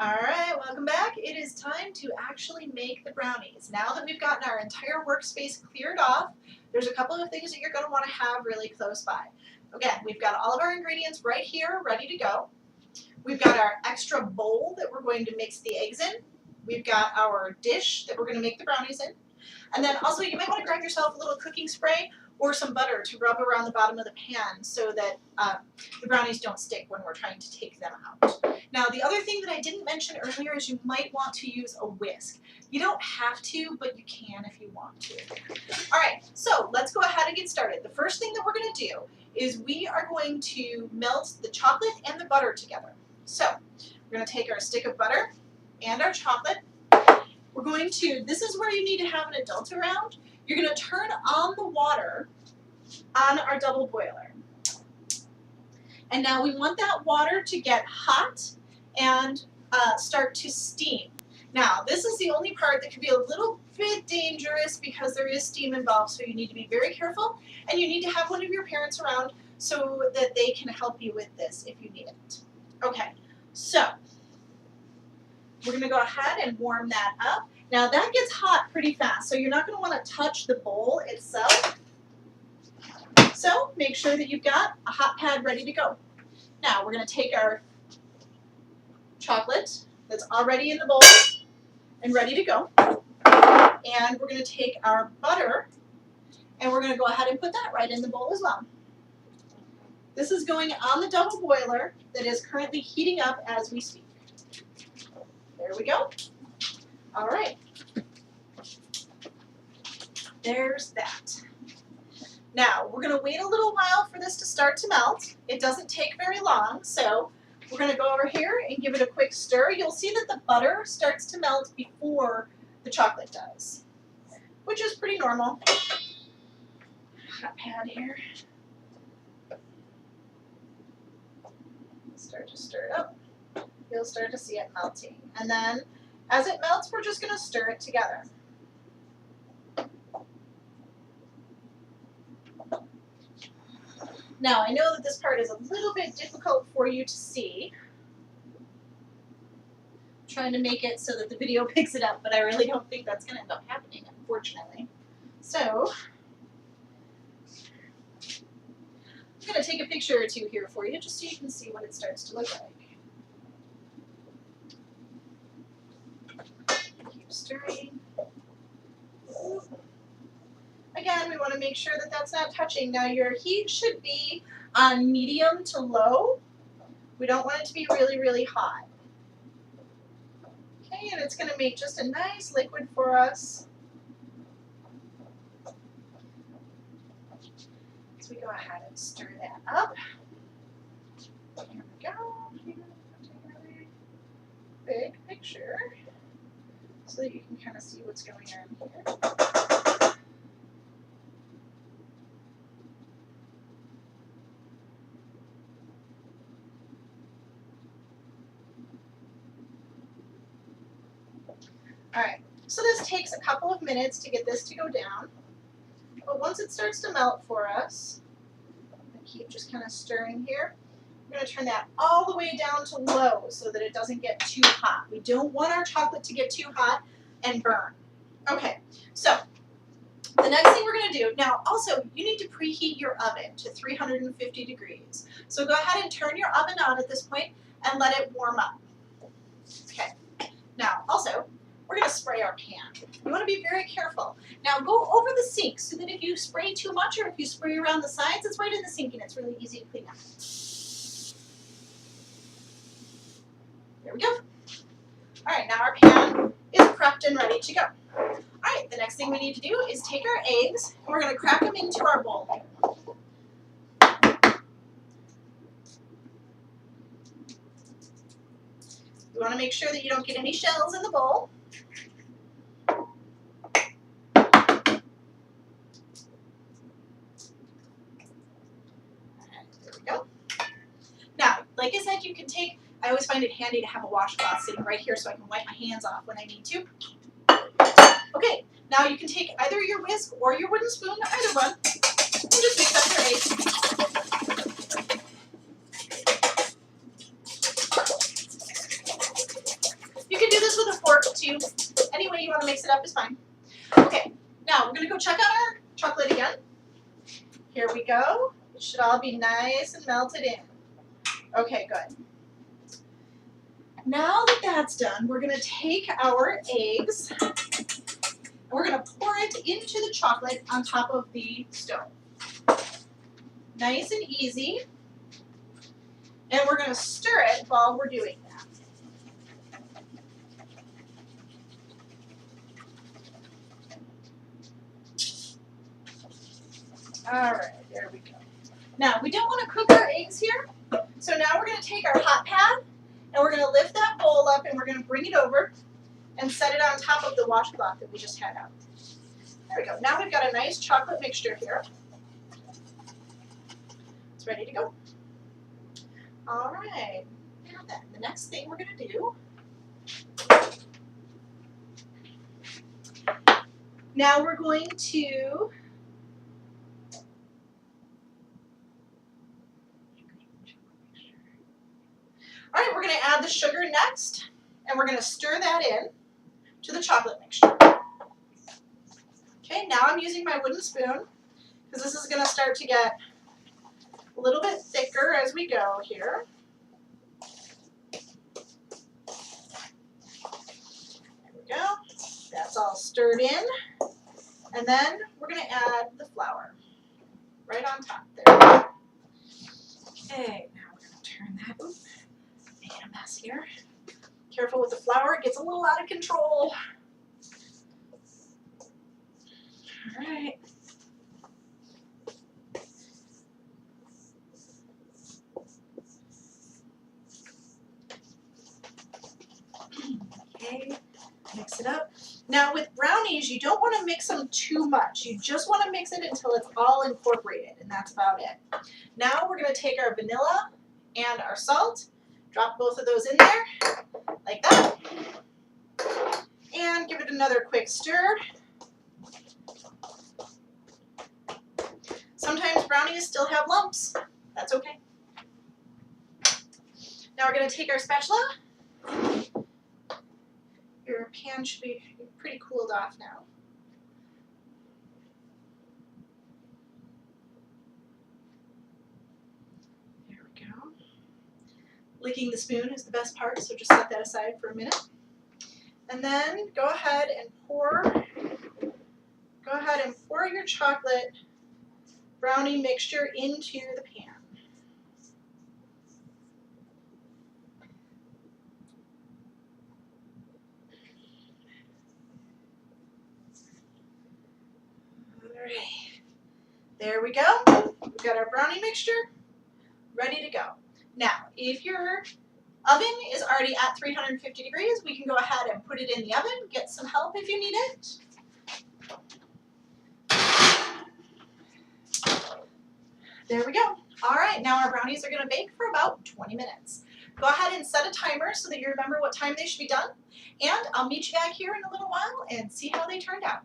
All right, welcome back. It is time to actually make the brownies. Now that we've gotten our entire workspace cleared off, there's a couple of things that you're going to want to have really close by. Again, we've got all of our ingredients right here, ready to go. We've got our extra bowl that we're going to mix the eggs in. We've got our dish that we're going to make the brownies in. And then also you might want to grab yourself a little cooking spray or some butter to rub around the bottom of the pan so that the brownies don't stick when we're trying to take them out. Now the other thing that I didn't mention earlier is you might want to use a whisk. You don't have to, but you can if you want to. All right, so let's go ahead and get started. The first thing that we're going to do is we are going to melt the chocolate and the butter together. So we're going to take our stick of butter and our chocolate. We're going to, this is where you need to have an adult around. You're going to turn on the water on our double boiler. And now we want that water to get hot and start to steam. Now, this is the only part that can be a little bit dangerous because there is steam involved, so you need to be very careful, and you need to have one of your parents around so that they can help you with this if you need it. Okay, so we're going to go ahead and warm that up. Now that gets hot pretty fast, so you're not going to want to touch the bowl itself. So make sure that you've got a hot pad ready to go. Now we're going to take our chocolate that's already in the bowl and ready to go. And we're going to take our butter and we're going to go ahead and put that right in the bowl as well. This is going on the double boiler that is currently heating up as we speak. There we go. All right. There's that. Now, we're going to wait a little while for this to start to melt. It doesn't take very long, so we're going to go over here and give it a quick stir. You'll see that the butter starts to melt before the chocolate does, which is pretty normal. Hot pad here. Start to stir it up. You'll start to see it melting. And then as it melts, we're just going to stir it together. Now, I know that this part is a little bit difficult for you to see. I'm trying to make it so that the video picks it up, but I really don't think that's going to end up happening, unfortunately. So, I'm going to take a picture or two here for you, just so you can see what it starts to look like. Keep stirring. Again, we want to make sure that that's not touching. Now your heat should be on medium to low. We don't want it to be really, really hot. Okay, and it's going to make just a nice liquid for us. So we go ahead and stir that up. Here we go. Take another big picture so that you can kind of see what's going on here. All right, so this takes a couple of minutes to get this to go down, but once it starts to melt for us, I keep just kind of stirring here. We're going to turn that all the way down to low so that it doesn't get too hot. We don't want our chocolate to get too hot and burn. Okay, so the next thing we're going to do, now also you need to preheat your oven to 350 degrees. So go ahead and turn your oven on at this point and let it warm up. Okay, now also, we're going to spray our pan. You want to be very careful. Now go over the sink so that if you spray too much or if you spray around the sides, it's right in the sink and it's really easy to clean up. There we go. All right, now our pan is prepped and ready to go. All right, the next thing we need to do is take our eggs and we're going to crack them into our bowl. You want to make sure that you don't get any shells in the bowl. Like I said, you can take, I always find it handy to have a washcloth sitting right here so I can wipe my hands off when I need to. Okay, now you can take either your whisk or your wooden spoon, either one, and just mix up your eggs. you. Any way you want to mix it up is fine. Okay, now we're gonna go check out our chocolate again. Here we go. It should all be nice and melted in. Okay, good. Now that that's done, we're gonna take our eggs and we're gonna pour it into the chocolate on top of the stove. Nice and easy. And we're gonna stir it while we're doing that. All right, there we go. Now, we don't want to cook our eggs here, so now we're going to take our hot pad and we're going to lift that bowl up and we're going to bring it over and set it on top of the washcloth that we just had out. There we go. Now we've got a nice chocolate mixture here. It's ready to go. All right. Now then, the next thing we're going to do, now we're going to all right, we're going to add the sugar next, and we're going to stir that in to the chocolate mixture. Okay, now I'm using my wooden spoon, because this is going to start to get a little bit thicker as we go here. There we go. That's all stirred in. And then we're going to add the flour right on top there. Okay, now we're going to turn that. Oops. Making a mess here. Careful with the flour, it gets a little out of control. All right. Okay, mix it up. Now with brownies, you don't want to mix them too much. You just want to mix it until it's all incorporated, and that's about it. Now we're going to take our vanilla and our salt, drop both of those in there, like that, and give it another quick stir. Sometimes brownies still have lumps. That's okay. Now we're going to take our spatula. Your pan should be pretty cooled off now. There we go. Licking the spoon is the best part, so just set that aside for a minute. And then go ahead and pour your chocolate brownie mixture into the pan. All right, there we go. We've got our brownie mixture ready to go. Now, if your oven is already at 350 degrees, we can go ahead and put it in the oven, get some help if you need it. There we go. All right, now our brownies are going to bake for about 20 minutes. Go ahead and set a timer so that you remember what time they should be done, and I'll meet you back here in a little while and see how they turned out.